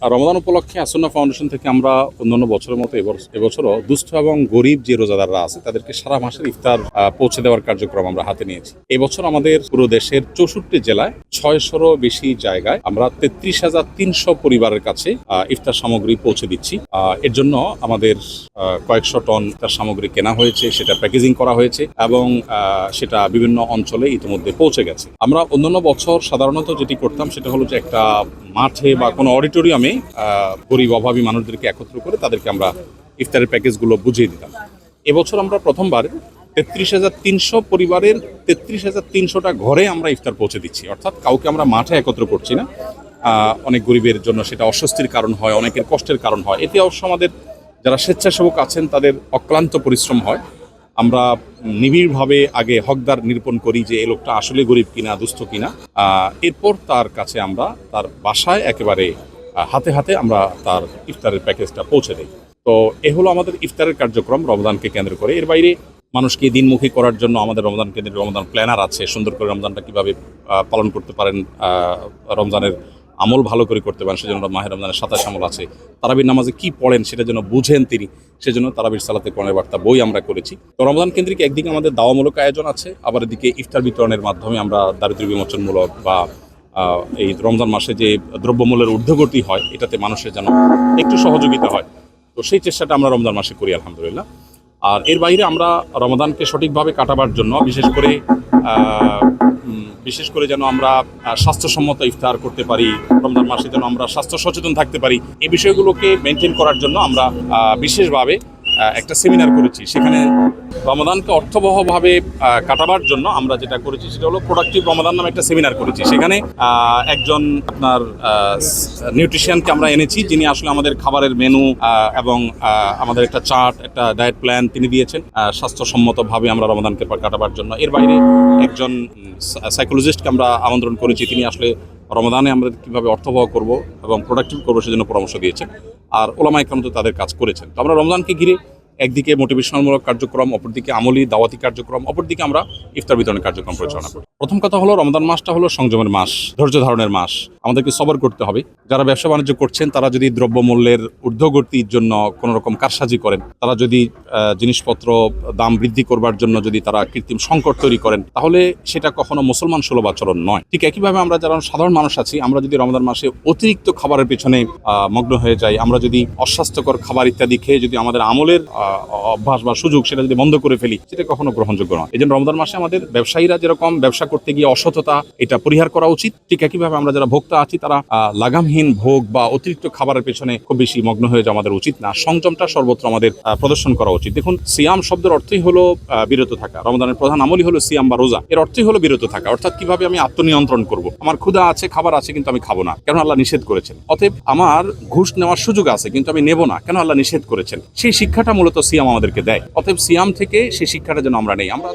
রমাদান উপলক্ষে আসন্না ফাউন্ডেশন থেকে আমরা অন্যান্য বছরের মতো এবছরও দুস্থ এবং গরিব যে রোজাদাররা আছে তাদেরকে সারা মাসের ইফতার পৌঁছে দেওয়ার কার্যক্রম আমরা হাতে নিয়েছি। এবছর আমাদের পুরো দেশের 64 জেলায় 600-রও বেশি জায়গায় আমরা 33,300 পরিবারের কাছে ইফতার সামগ্রী পৌঁছে দিচ্ছি। এর জন্য আমাদের কয়েকশো টন ইফতার সামগ্রী কেনা হয়েছে, সেটা প্যাকেজিং করা হয়েছে এবং সেটা বিভিন্ন অঞ্চলে ইতিমধ্যে পৌঁছে গেছে। আমরা অন্যান্য বছর সাধারণত যেটি করতাম সেটা হলো যে একটা মাঠে বা কোনো অডিটোরিয়ামে গরিব অভাবী মানুষদেরকে একত্র করে তাদেরকে আমরা ইফতারের প্যাকেজগুলো বুঝিয়ে দিতাম। এবছর আমরা প্রথমবার 33,300 পরিবারের 33,300টা ঘরে আমরা ইফতার পৌঁছে দিচ্ছি। অর্থাৎ কাউকে আমরা মাঠে একত্র করছি না। অনেক গরিবের জন্য সেটা অস্বস্তির কারণ হয়, অনেকের কষ্টের কারণ হয়। এতে অবশ্য আমাদের যারা স্বেচ্ছাসেবক আছেন তাদের অক্লান্ত পরিশ্রম হয়। আমরা নিবিড়ভাবে আগে হকদার নিরূপণ করি যে এই লোকটা আসলে গরিব কিনা, দুস্থ কিনা। এরপর তার কাছে আমরা তার বাসায় একেবারে হাতে হাতে আমরা তার ইফতারের প্যাকেজটা পৌঁছে দিই। তো এ হলো আমাদের ইফতারের কার্যক্রম রমজানকে কেন্দ্র করে। এর বাইরে মানুষকে দিনমুখী করার জন্য আমাদের রমজান কেন্দ্রে রমজান প্ল্যানার আছে, সুন্দর করে রমজানটা কীভাবে পালন করতে পারেন, রমজানের আমল ভালো করে করতে পারেন সেজন্য মাহে রমজানের 27 আমল আছে। তারাবির নামাজে কি পড়েন সেটা যেন বুঝেন তিনি, সেজন্য তারাবির সালাতে কোরআনের বার্তা বই আমরা করেছি। তো রমজান কেন্দ্রিক একদিকে আমাদের দাওয়ামূলক আয়োজন আছে, আবার এদিকে ইফতার বিতরণের মাধ্যমে আমরা দারিদ্র্য বিমোচনমূলক বা এই রমজান মাসে যে দ্রব্যমূল্যের ঊর্ধ্বগতি হয় এটাতে মানুষের যেন একটু সহযোগিতা হয়, তো সেই চেষ্টাটা আমরা রমজান মাসে করি আলহামদুলিল্লাহ। আর এর বাইরে আমরা রমাদানকে সঠিকভাবে কাটাবার জন্য বিশেষ করে যেন আমরা স্বাস্থ্যসম্মত ইফতার করতে পারি, রমজান মাসে যেন আমরা স্বাস্থ্য সচেতন থাকতে পারি, এই বিষয়গুলোকে মেনটেন করার জন্য আমরা বিশেষভাবে একটা সেমিনার করেছি। সেখানে রমাদানকে অর্থবহভাবে কাটাবার জন্য আমরা যেটা করেছি সেটা হলো প্রোডাক্টিভ রমাদান নামে একটা সেমিনার করেছি। সেখানে একজন আপনার নিউট্রিশিয়ানকে আমরা এনেছি, যিনি আসলে আমাদের খাবারের মেনু এবং আমাদের একটা চার্ট, একটা ডায়েট প্ল্যান তিনি দিয়েছেন স্বাস্থ্যসম্মতভাবে আমরা রমাদানকে কাটাবার জন্য। এর বাইরে একজন সাইকোলজিস্টকে আমরা আমন্ত্রণ করেছি, তিনি আসলে রমাদানে আমরা কীভাবে অর্থবহ করব এবং প্রোডাক্টিভ করবো সেজন্য পরামর্শ দিয়েছেন। আর ওলামা ইকরাম তো তাদের কাজ করেছেন। তো আমরা রমজানকে ঘিরে একদিকে মোটিভেশনালমূলক কার্যক্রম, অপরদিকে আমলি দাওয়াতি কার্যক্রম, অপরদিকে আমরা ইফতার বিতরণের কার্যক্রম পরিচালনা করি। প্রথম কথা হলো রমজান মাসটা হলো সংযমের মাস, ধৈর্য ধারণের মাস। আমাদেরকে সবর করতে হবে। যারা ব্যবসা বাণিজ্য করছেন তারা যদি দ্রব্যমূল্যের ঊর্ধ্বগতির জন্য কোনো রকম কারসাজি করেন, তারা যদি জিনিসপত্র দাম বৃদ্ধি করবার জন্য যদি তারা কৃত্রিম সংকট তৈরি করেন, তাহলে সেটা কখনো মুসলমান সুলভ আচরণ নয়। ঠিক একইভাবে আমরা যারা সাধারণ মানুষ আছি, আমরা যদি রমজান মাসে অতিরিক্ত খাবারের পেছনে মগ্ন হয়ে যাই, আমরা যদি অস্বাস্থ্যকর খাবার ইত্যাদি খেয়ে যদি আমাদের আমলের অভ্যাস বা সুযোগ সেটা যদি বন্ধ করে ফেলি, সেটা কখনো গ্রহণযোগ্য নয়। এই জন্য রমজান মাসে আমাদের ব্যবসায়ীরা যেরকম ব্যবসা করতে গিয়ে অসততা এটা পরিহার করা উচিত, ঠিক একইভাবে আমরা যারা ভোক্তা আছি তারা লাগামহীন ভোগ বা অতিরিক্ত খাবারের পেছনে খুব বেশি মগ্ন হয়ে যাওয়া আমাদের উচিত না। সংযমটা সর্বত্র আমাদের প্রদর্শন করা উচিত। দেখুন, সিয়াম শব্দের অর্থই হলো বিরত থাকা। রমজানের প্রধান আমলই হলো সিয়াম বা রোজা। এর অর্থই হলো বিরত থাকা। অর্থাৎ কিভাবে আমি আত্মনিয়ন্ত্রণ করব। আমার ক্ষুধা আছে, খাবার আছে, কিন্তু আমি খাবো না, কেন আল্লাহ নিষেধ করেছেন। অতএব আমার ঘুষ নেওয়ার সুযোগ আছে, কিন্তু আমি নেব না, কেন আল্লাহ নিষেধ করেছেন। সেই শিক্ষাটা মূলত সিয়াম আমাদেরকে দেয়। অতএব সিয়াম থেকে সেই শিক্ষাটা যেন আমরা নেই। আমরা